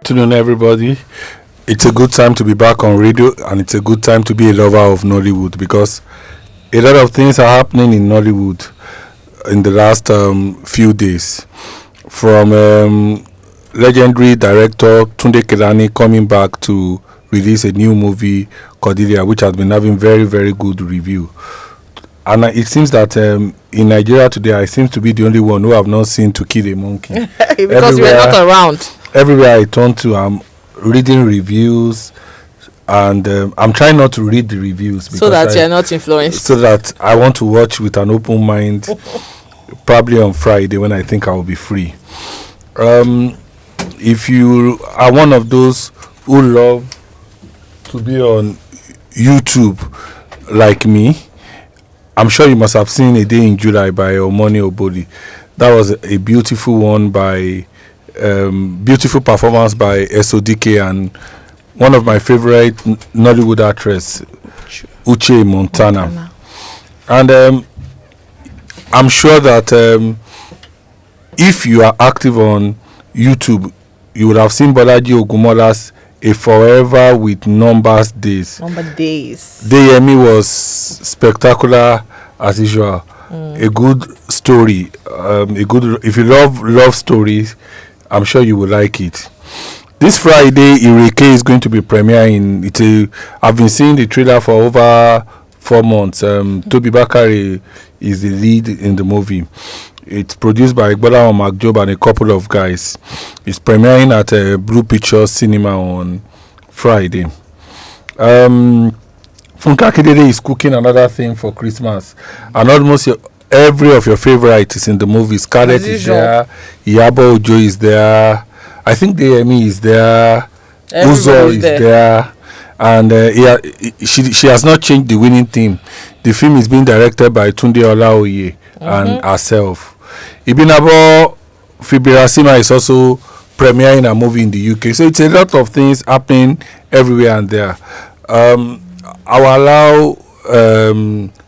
afternoon, everybody. It's a good time to be back on radio, and it's a good time to be a lover of Nollywood because a lot of things are happening in Nollywood in the last few days. From legendary director Tunde Kelani coming back to release a new movie, Cordelia, which has been having very, very good review. And it seems that in Nigeria today, I seem to be the only one who have not seen To Kill a Monkey. Because we're not around. Everywhere I turn to, I'm reading reviews, and I'm trying not to read the reviews. So that you're not influenced. So that I want to watch with an open mind, probably on Friday when I think I will be free. If you are one of those who love to be on YouTube like me, I'm sure you must have seen A Day in July by Omoni Oboli. That was a beautiful one by beautiful performance by SODK and one of my favorite Nollywood actress, Uche Montana. And I'm sure that if you are active on YouTube, you would have seen Bolaji Ogumola's A Forever with Numbers Days. Deyemi was spectacular as usual. A good story. If you love stories, I'm sure you will like it. This Friday, Ireke is going to be premiering. I've been seeing the trailer for over 4 months. Toby Bakari is the lead in the movie. It's produced by Igbola Omakjob and a couple of guys. It's premiering at Blue Picture Cinema on Friday. Funke Akindele is cooking another thing for Christmas, and almost every of your favorites is in the movie. Scarlett is there, Iyabo Ojo is there, I think Deyemi is there, Uzo is there, and she has not changed the winning team. The film is being directed by Tunde Olaoye and herself. Ibinabo Fibirasima is also premiering a movie in the UK. So it's a lot of things happening everywhere and there. I'll allow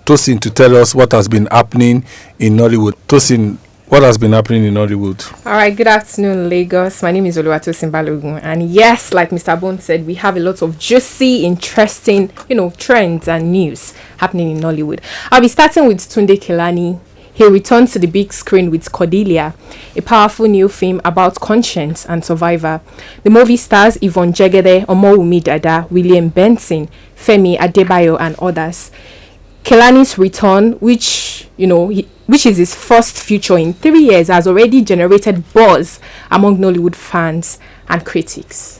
Tosin to tell us what has been happening in Nollywood. Tosin, what has been happening in Nollywood? All right, good afternoon, Lagos. My name is Oluwatosin Balogun. And yes, like Mr. Bone said, we have a lot of juicy, interesting, trends and news happening in Nollywood. I'll be starting with Tunde Kelani. He returns to the big screen with Cordelia, a powerful new film about conscience and survivor. The movie stars Yvonne Jegede, Omowumi Dada, William Benson, Femi Adebayo, and others. Kelani's return, which is his first feature in 3 years, has already generated buzz among Nollywood fans and critics.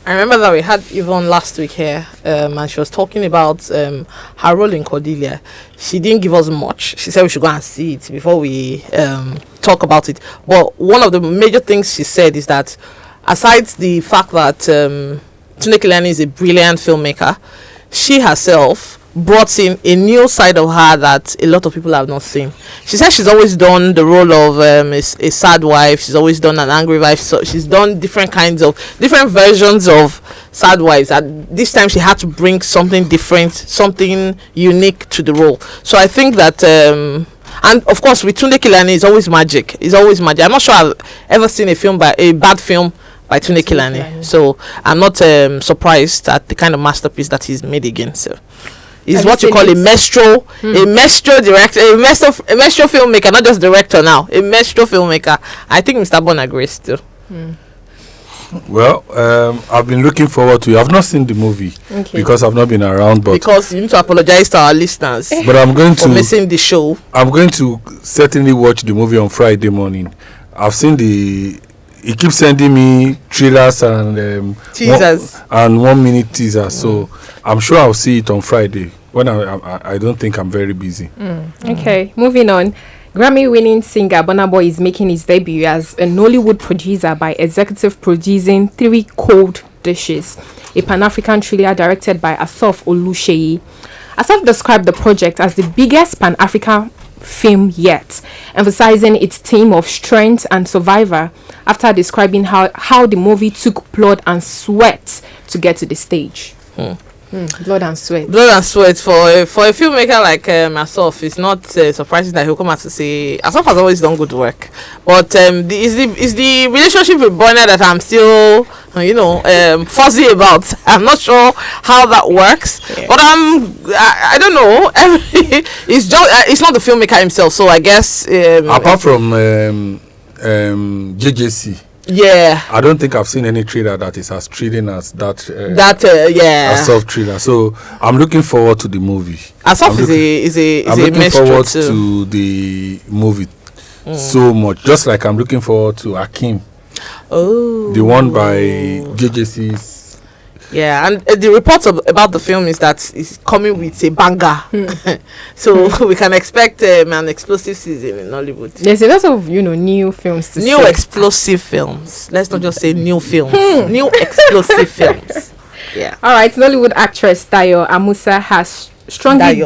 I remember that we had Yvonne last week here, and she was talking about her role in Cordelia. She didn't give us much. She said we should go and see it before we talk about it. But one of the major things she said is that, aside the fact that Tunde Kelani is a brilliant filmmaker, she herself brought in a new side of her that a lot of people have not seen. She said she's always done the role of a sad wife. She's always done an angry wife. So she's done different versions of sad wives. And this time she had to bring something different, something unique to the role. So I think that and of course with Tunde Kelani, it's always magic. I'm not sure I've ever seen a bad film by Tunde Kelani. So I'm not surprised at the kind of masterpiece that he's made again. So is what you call a maestro director, a maestro filmmaker, not just director now, a maestro filmmaker. I think Mr. Bon agrees too. Well, I've been looking forward to it. I've not seen the movie because I've not been around. But because you need to apologize to our listeners. But I'm going for missing the show. I'm going to certainly watch the movie on Friday morning. I've seen he keeps sending me trailers and teasers and 1 minute teasers. So I'm sure I'll see it on Friday when I don't think I'm very busy. Okay, moving on. Grammy-winning singer Burna Boy is making his debut as a Nollywood producer by executive producing 3 Cold Dishes, a Pan-African thriller directed by Asaf Oluseyi. Asaf described the project as the biggest Pan-African film yet, emphasizing its theme of strength and survivor after describing how the movie took blood and sweat to get to the stage. Blood and sweat. Blood and sweat for a filmmaker like myself. It's not surprising that he'll come out to say Asaf has always done good work, but it's the relationship with Bonner that I'm still fuzzy about. I'm not sure how that works, but I don't know. It's just it's not the filmmaker himself, so I guess apart from JJC. Yeah, I don't think I've seen any trailer that is as thrilling as that. Asaf trailer. So I'm looking forward to the movie. Asaf is a looking forward to the movie so much. Just like I'm looking forward to Akim. Oh, the one by JJC's. Yeah, and the reports about the film is that it's coming with a banger. So we can expect an explosive season in Hollywood. There's a lot of new films to see. New explosive films. Let's not just say new films. New explosive films. Yeah. All right, Nollywood actress Dayo Amusa has strongly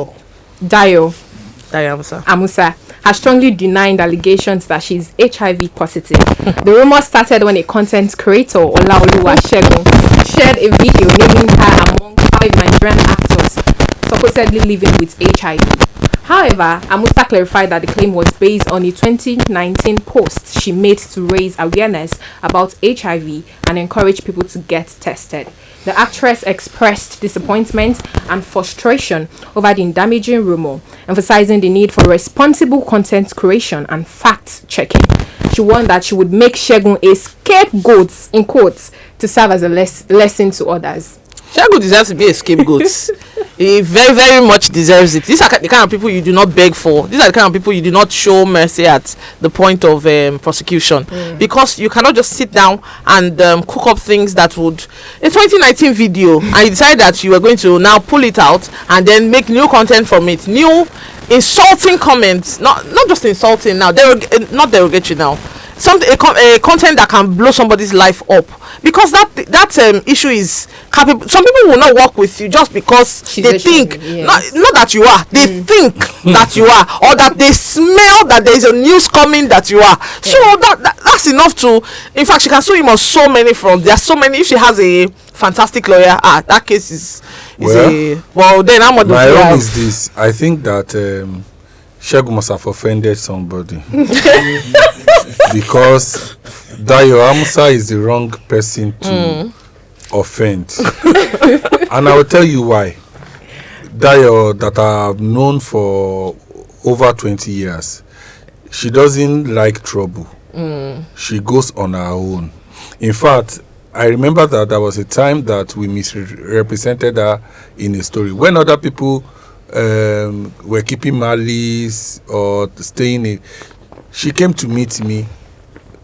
Dayo Amusa has strongly denied allegations that she's HIV positive. The rumor started when a content creator, Olaoluwa Segun, shared a video naming her among 5 Nigerian actors supposedly living with HIV. However, Amusa clarified that the claim was based on a 2019 post she made to raise awareness about HIV and encourage people to get tested. The actress expressed disappointment and frustration over the damaging rumor, emphasizing the need for responsible content creation and fact-checking. She warned that she would make Segun a scapegoat, in quotes, to serve as a lesson to others. Segun deserves to be a scapegoat. He very, very much deserves it. These are the kind of people you do not beg for. These are the kind of people you do not show mercy at the point of prosecution. Because you cannot just sit down and cook up things that would... A 2019 video, and you decide that you are going to now pull it out and then make new content from it. New insulting comments. Not just insulting now. Not derogatory now. A content that can blow somebody's life up, because that issue is capable. Some people will not work with you just because they think not that you are. They think that you are, or that they smell that there is a news coming that you are. So that's enough to. In fact, she can sue him on so many fronts. There are so many. If she has a fantastic lawyer, that case is then I'm on the my own is this. I think that Segun must have offended somebody. Because Dayo Amusa is the wrong person to offend. And I will tell you why. Dayo, that I've known for over 20 years, she doesn't like trouble. She goes on her own. In fact, I remember that there was a time that we misrepresented her in a story. When other people were keeping malice or staying in, she came to meet me,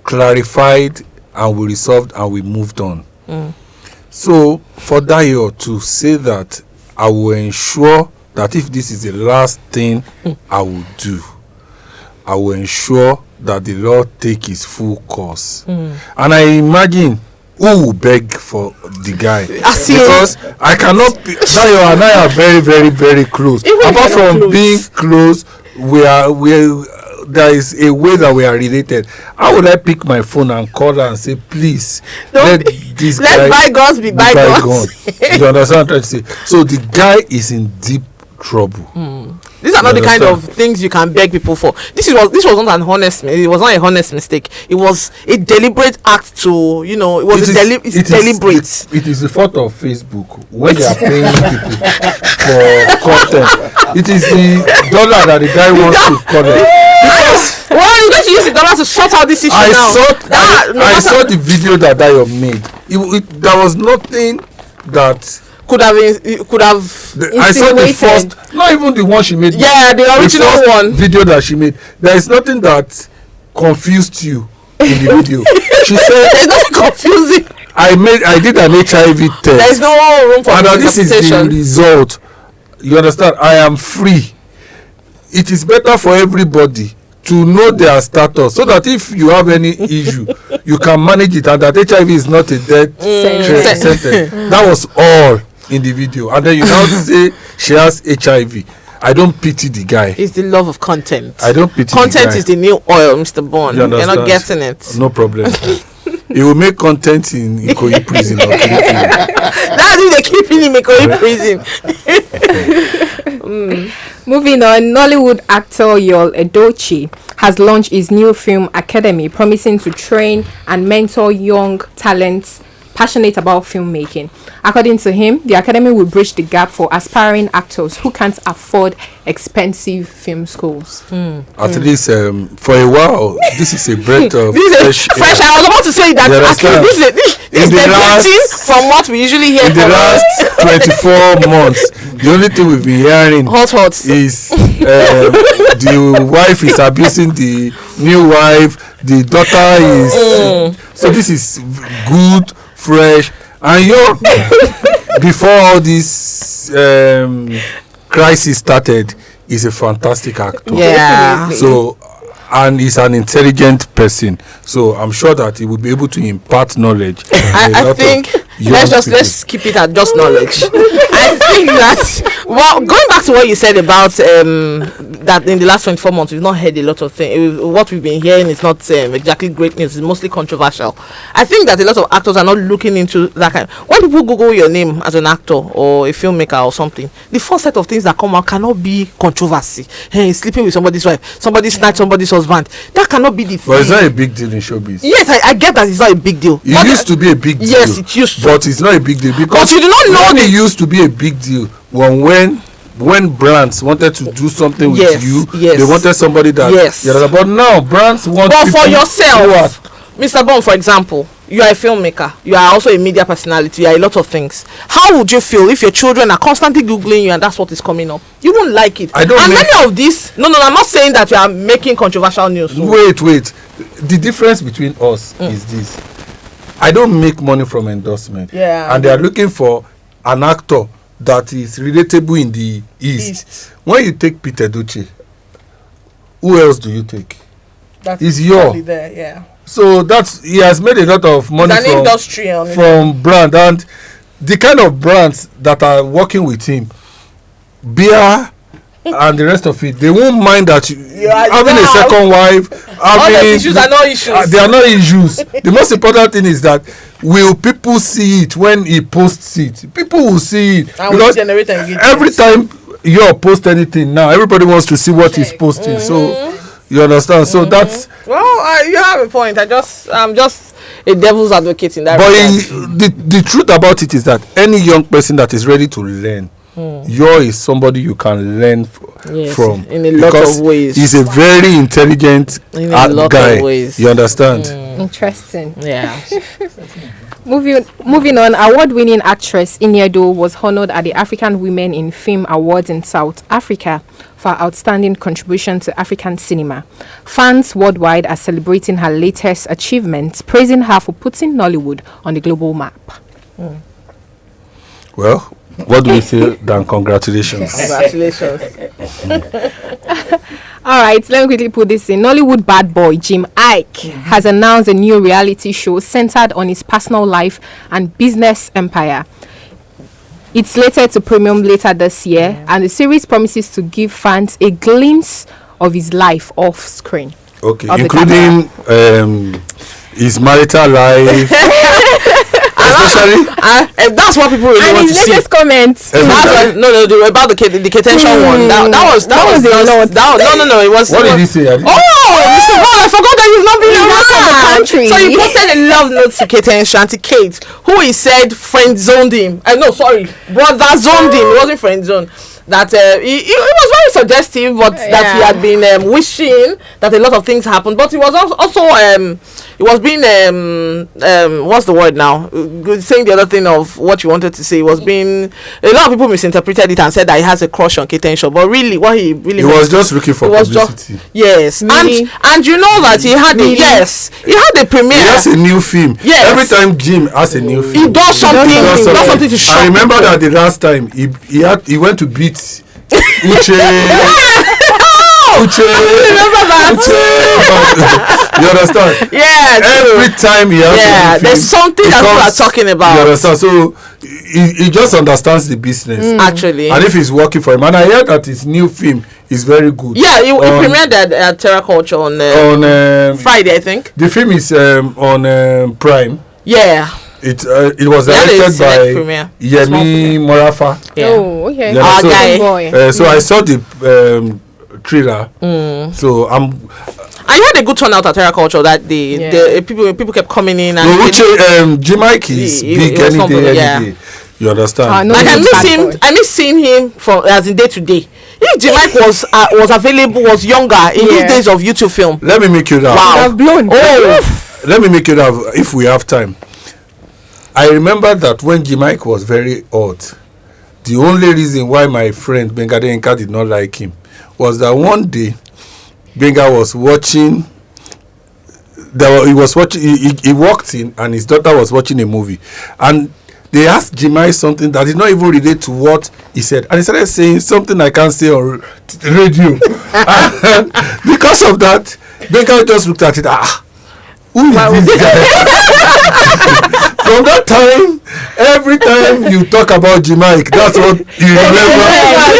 clarified, and we resolved and we moved on. So for Dayo to say that I will ensure that if this is the last thing I will do, I will ensure that the law take its full course. And I imagine who will beg for the guy, because I cannot be, Dayo and I are very, very, very close. Apart from being close, there is a way that we are related. How would I pick my phone and call her and say, please, let bygones be bygones? You understand what I'm trying to say? So the guy is in deep trouble. These are not the kind of things you can beg people for. This was not an honest. It was not a honest mistake. It was a deliberate act to, it was deliberate. It is the fault of Facebook when they are paying people for content. It is the dollar that the guy wants to collect. Well, you get to use the dollar to sort out this issue I saw the video that Dayo made. There was nothing that could have I saw the first, not even the one she made. Yeah, the original one video that she made. There is nothing that confused you in the video. She said there's nothing confusing. I did an HIV test. There is no room for and this is the result. You understand? I am free. It is better for everybody to know their status, so that if you have any issue, you can manage it, and that HIV is not a death sentence. That was all in the video. And then you now say she has HIV. I don't pity the guy. It's the love of content. I don't pity content the guy. Is the new oil, Mr. Bond. You're not getting it. No problem. He will make content in Ikoyi prison. That's if they keeping him in Ikoyi prison. Moving on, Nollywood actor Yul Edochie has launched his new film academy, promising to train and mentor young talents passionate about filmmaking. According to him, the academy will bridge the gap for aspiring actors who can't afford expensive film schools. At least for a while, this is a breath of fresh. Fresh. I was about to say that. Actually, this is diverting from what we usually hear. In the last 24 months, the only thing we've been hearing hot is the wife is abusing the new wife, the daughter is. So this is good, fresh, and before all this crisis started, is a fantastic actor. Yeah. So, and he's an intelligent person. So I'm sure that he will be able to impart knowledge. I think let's keep it at just knowledge. I think that going back to what you said about that in the last 24 months we've not heard a lot of things. What we've been hearing is not exactly great news. It's mostly controversial. I think that a lot of actors are not looking into that kind. When people Google your name as an actor or a filmmaker or something, the first set of things that come out cannot be controversy. Hey, sleeping with somebody's wife, somebody snatched somebody's husband. That cannot be the thing. But it's not a big deal in showbiz. Yes, I get that it's not a big deal. It used to be a big deal. Yes, it used to. But it's not a big deal because you do not know it used to be a big deal when brands wanted to do something with you, they wanted somebody that. Yes. But now brands want. But for yourself, Mr. Bond, for example, you are a filmmaker. You are also a media personality. You are a lot of things. How would you feel if your children are constantly googling you and that's what is coming up? You won't like it. Many of this. No, I'm not saying that you are making controversial news. Wait. The difference between us is this. I don't make money from endorsement. Yeah. And they are looking for an actor that is relatable in the East. When you take Peter Edochie, who else do you take? He's your. There, yeah. So he has made a lot of money from brand, and the kind of brands that are working with him, beer and the rest of it, they won't mind that having a second wife. All the issues are not issues. They are not issues. The most important thing is that will people see it when he posts it? People will see it. And because generate every time you post anything now, everybody wants to see what he's posting. So you understand? So that's you have a point. I'm just a devil's advocate in that. But the truth about it is that any young person that is ready to learn, is somebody you can learn from in a lot of ways. He's a very intelligent guy. Of ways. You understand? Interesting. Yeah. Moving on, award-winning actress Iniedo was honored at the African Women in Film Awards in South Africa for outstanding contribution to African cinema. Fans worldwide are celebrating her latest achievements, praising her for putting Nollywood on the global map. Well, what do we say than congratulations? Congratulations. All right, let me quickly put this in. Nollywood bad boy Jim Ike has announced a new reality show centered on his personal life and business empire. It's slated to premium later this year, and the series promises to give fans a glimpse of his life off screen. Okay, including his marital life. Especially, that's what people really want to see. And his latest comments. About the K-Ten one. That was a lot. No. It was. What did he say? Mr. Ball, I forgot that he's not being around. So he posted a love note to K-Ten to Kate, who he said friend zoned him. Brother zoned him. It wasn't friend zone. That he was very suggestive, but that he had been wishing that a lot of things happened. But he was also it was being what's the word now? Saying the other thing of what you wanted to say. It was being a lot of people misinterpreted it and said that he has a crush on K-Ten, but really, what he really was just looking for publicity. Yes, and you know that he had a premiere. He has a new film. Yes. Every time Jim has a new film, he does something to shock. I remember that the last time he went to beat Uche. Remember that? You understand? Yeah. Every time he has there's something that people are talking about. You understand? So he just understands the business. Actually. And if he's working for him, and I heard that his new film is very good. Yeah, he premiered at Terra Culture on Friday, I think. The film is on Prime. Yeah. It was Yeah, they directed select by premiere. Small Yemi premiere. Morafa. Yeah. Oh, okay. Yeah, Our so- guy. Boy. So I saw the trailer. So I'm And you had a good turnout at Terra Culture that day. Yeah. People kept coming in and no, they- G-Mike is He big was any somebody, day, yeah. any day. You understand? Ah, no. like I Big miss bad him. boy. I miss seeing him for as in day to day. If J-Mike was available, was younger in these Yeah. days of YouTube film. Let me make you laugh. Wow. I've blown. Oh, Let me make you laugh if we have time. I remember that when G-Mike was very hot, the only reason why my friend Benga Denka did not like him was that one day Benga was watching. He was watching. He walked in and his daughter was watching a movie, and they asked Jimai something that did not even relate to what he said, and he started saying something I can't say on radio. And because of that, Benga just looked at it. Who is this guy? From that time, every time you talk about Jimai, that's what you remember.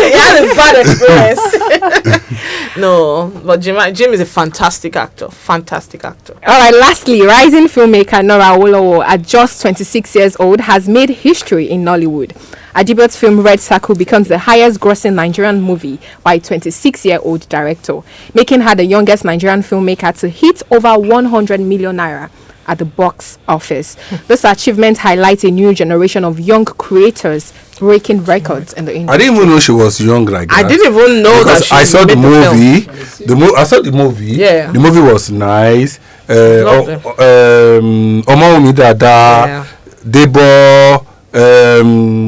he had a bad experience. No, but Jim is a fantastic actor. Fantastic actor. All right, lastly, rising filmmaker Nora Awolowo, at just 26 years old, has made history in Nollywood. Her debut film Red Circle becomes the highest grossing Nigerian movie by a 26-year-old director, making her the youngest Nigerian filmmaker to hit over 100 million naira at the box office. This achievement highlights a new generation of young creators breaking records in the industry. I didn't even know she was young like that. I didn't even know because that she I saw the made movie. I saw the movie. Yeah. The movie was nice. Lovely. Omaumi Dada, Yeah. Debo.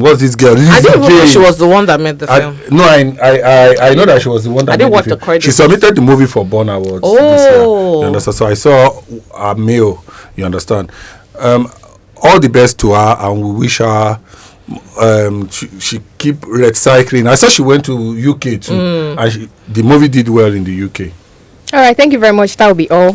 What's this girl? I didn't even know Jane. she was the one that made the film. I know that she was the one that I didn't made watch film. the credits. She submitted the movie for Born Awards this year. Oh. You understand? So I saw a mail. You understand? All the best to her, and we wish her she keep recycling. I saw she went to UK too, and the movie did well in the UK. All right, thank you very much. That will be all.